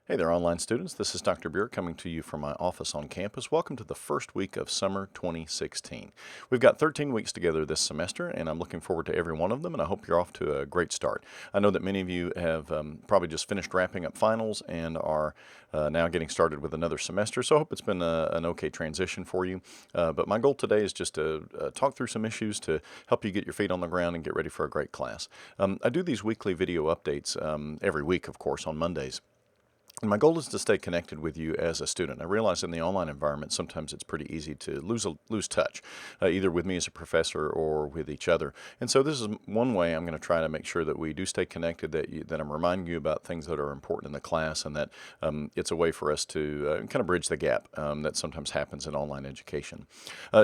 Hey there, online students. This is Dr. Buer coming to you from my office on campus. Welcome to the first week of summer 2016. We've got 13 weeks together this semester, and I'm looking forward to every one of them, and I hope you're off to a great start. I know that many of you have probably just finished wrapping up finals and are now getting started with another semester, so I hope it's been an okay transition for you. But my goal today is just to talk through some issues to help you get your feet on the ground and get ready for a great class. I do these weekly video updates every week, of course, on Mondays. And my goal is to stay connected with you as a student. I realize in the online environment sometimes it's pretty easy to lose touch, either with me as a professor or with each other. And so this is one way I'm going to try to make sure that we do stay connected, that I'm reminding you about things that are important in the class, and that it's a way for us to kind of bridge the gap that sometimes happens in online education.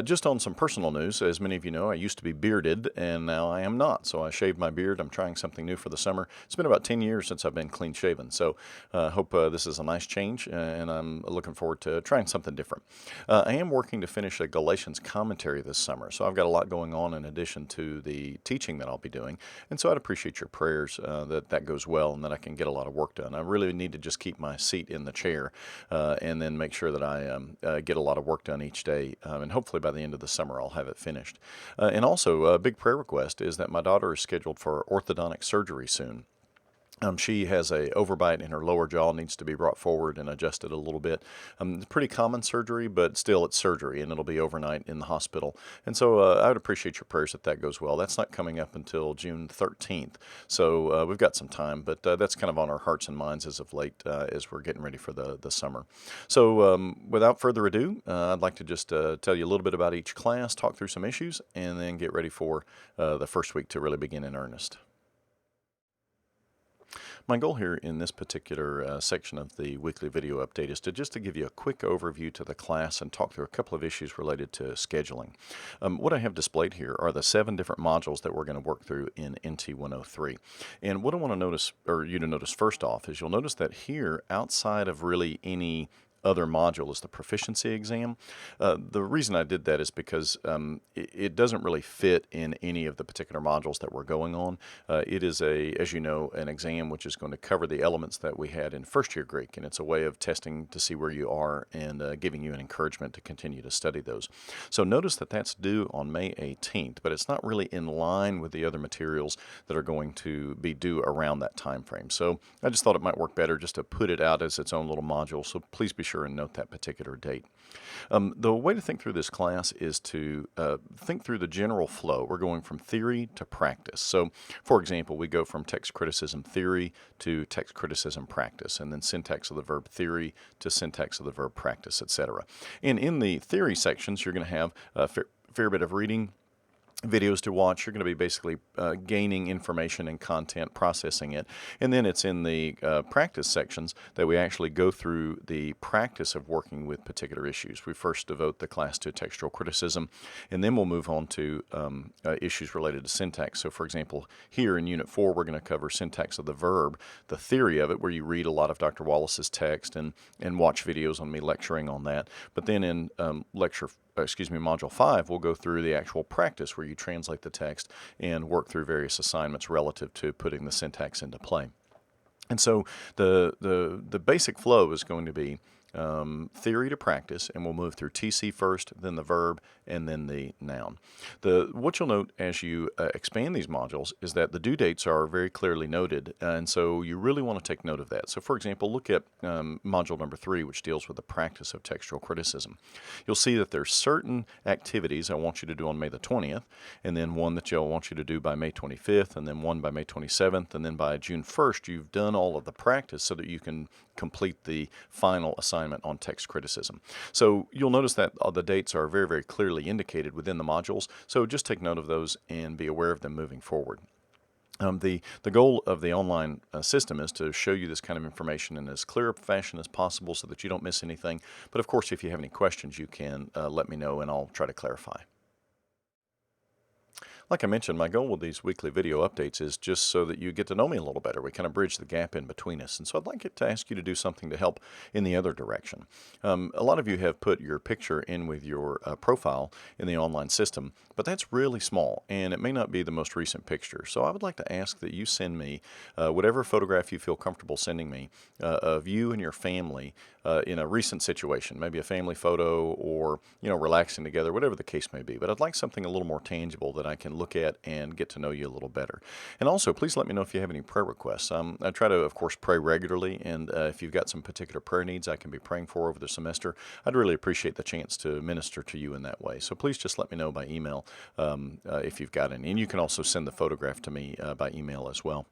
Just on some personal news, as many of you know, I used to be bearded and now I am not. So I shaved my beard. I'm trying something new for the summer. It's been about 10 years since I've been clean shaven. So I hope this is a nice change, and I'm looking forward to trying something different. I am working to finish a Galatians commentary this summer, so I've got a lot going on in addition to the teaching that I'll be doing, and so I'd appreciate your prayers that goes well and that I can get a lot of work done. I really need to just keep my seat in the chair and then make sure that I get a lot of work done each day, and hopefully by the end of the summer I'll have it finished. And also, a big prayer request is that my daughter is scheduled for orthodontic surgery soon. She has a overbite in her lower jaw, needs to be brought forward and adjusted a little bit. It's pretty common surgery, but still it's surgery, and it'll be overnight in the hospital. And so I would appreciate your prayers that goes well. That's not coming up until June 13th, so we've got some time, but that's kind of on our hearts and minds as of late as we're getting ready for the summer. So without further ado, I'd like to just tell you a little bit about each class, talk through some issues, and then get ready for the first week to really begin in earnest. My goal here in this particular section of the weekly video update is to give you a quick overview to the class and talk through a couple of issues related to scheduling. What I have displayed here are the 7 different modules that we're going to work through in NT103. And what I want to notice, or you to notice first off, is you'll notice that here, outside of really any other module is the proficiency exam. The reason I did that is because it doesn't really fit in any of the particular modules that we're going on. It is, as you know, an exam which is going to cover the elements that we had in first year Greek, and it's a way of testing to see where you are and giving you an encouragement to continue to study those. So notice that that's due on May 18th, but it's not really in line with the other materials that are going to be due around that time frame. So I just thought it might work better just to put it out as its own little module, so please be sure and note that particular date. The way to think through this class is to think through the general flow. We're going from theory to practice. So, for example, we go from text criticism theory to text criticism practice, and then syntax of the verb theory to syntax of the verb practice, etc. And in the theory sections, you're going to have a fair bit of reading, videos to watch. You're going to be basically gaining information and content, processing it. And then it's in the practice sections that we actually go through the practice of working with particular issues. We first devote the class to textual criticism, and then we'll move on to issues related to syntax. So for example, here in Unit 4, we're going to cover syntax of the verb, the theory of it, where you read a lot of Dr. Wallace's text and watch videos on me lecturing on that. But then in Module 5, we'll go through the actual practice where you translate the text and work through various assignments relative to putting the syntax into play. And so the basic flow is going to be theory to practice, and we'll move through TC first, then the verb, and then the noun. What you'll note as you expand these modules is that the due dates are very clearly noted, and so you really want to take note of that. So for example, look at module number 3, which deals with the practice of textual criticism. You'll see that there's certain activities I want you to do on May the 20th, and then one that I'll want you to do by May 25th, and then one by May 27th, and then by June 1st, you've done all of the practice so that you can complete the final assignment on text criticism. So you'll notice that the dates are very, very clearly indicated within the modules, so just take note of those and be aware of them moving forward. The goal of the online system is to show you this kind of information in as clear a fashion as possible so that you don't miss anything. But of course, if you have any questions, you can let me know and I'll try to clarify. Like I mentioned, my goal with these weekly video updates is just so that you get to know me a little better. We kind of bridge the gap in between us. And so I'd like to ask you to do something to help in the other direction. A lot of you have put your picture in with your profile in the online system, but that's really small and it may not be the most recent picture. So I would like to ask that you send me whatever photograph you feel comfortable sending me of you and your family in a recent situation, maybe a family photo or, relaxing together, whatever the case may be. But I'd like something a little more tangible that I can look at and get to know you a little better. And also, please let me know if you have any prayer requests. I try to, of course, pray regularly, and if you've got some particular prayer needs I can be praying for over the semester, I'd really appreciate the chance to minister to you in that way. So please just let me know by email if you've got any. And you can also send the photograph to me by email as well.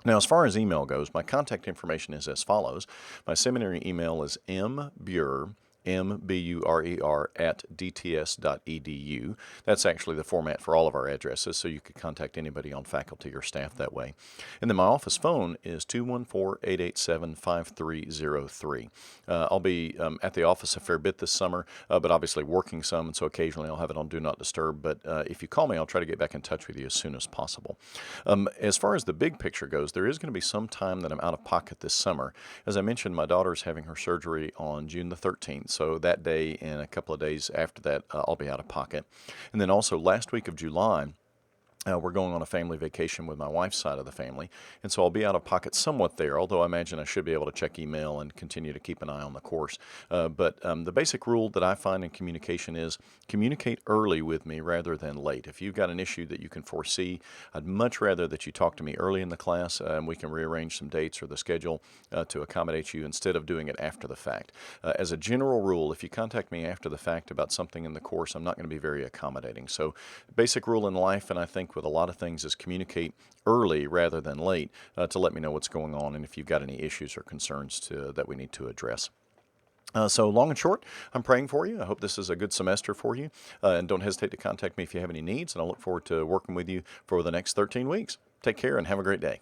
Now, as far as email goes, my contact information is as follows. My seminary email is mburer, MBURER, at dts.edu. That's actually the format for all of our addresses, so you could contact anybody on faculty or staff that way. And then my office phone is 214-887-5303. I'll be at the office a fair bit this summer, but obviously working some, and so occasionally I'll have it on Do Not Disturb. But if you call me, I'll try to get back in touch with you as soon as possible. As far as the big picture goes, there is going to be some time that I'm out of pocket this summer. As I mentioned, my daughter's having her surgery on June the 13th. So that day and a couple of days after that, I'll be out of pocket. And then also last week of July, we're going on a family vacation with my wife's side of the family, and so I'll be out of pocket somewhat there, although I imagine I should be able to check email and continue to keep an eye on the course. But the basic rule that I find in communication is communicate early with me rather than late. If you've got an issue that you can foresee, I'd much rather that you talk to me early in the class, and we can rearrange some dates or the schedule to accommodate you instead of doing it after the fact. As a general rule, if you contact me after the fact about something in the course, I'm not going to be very accommodating. So basic rule in life, and I think with a lot of things, is communicate early rather than late to let me know what's going on and if you've got any issues or concerns that we need to address. So long and short, I'm praying for you. I hope this is a good semester for you. And don't hesitate to contact me if you have any needs, and I look forward to working with you for the next 13 weeks. Take care and have a great day.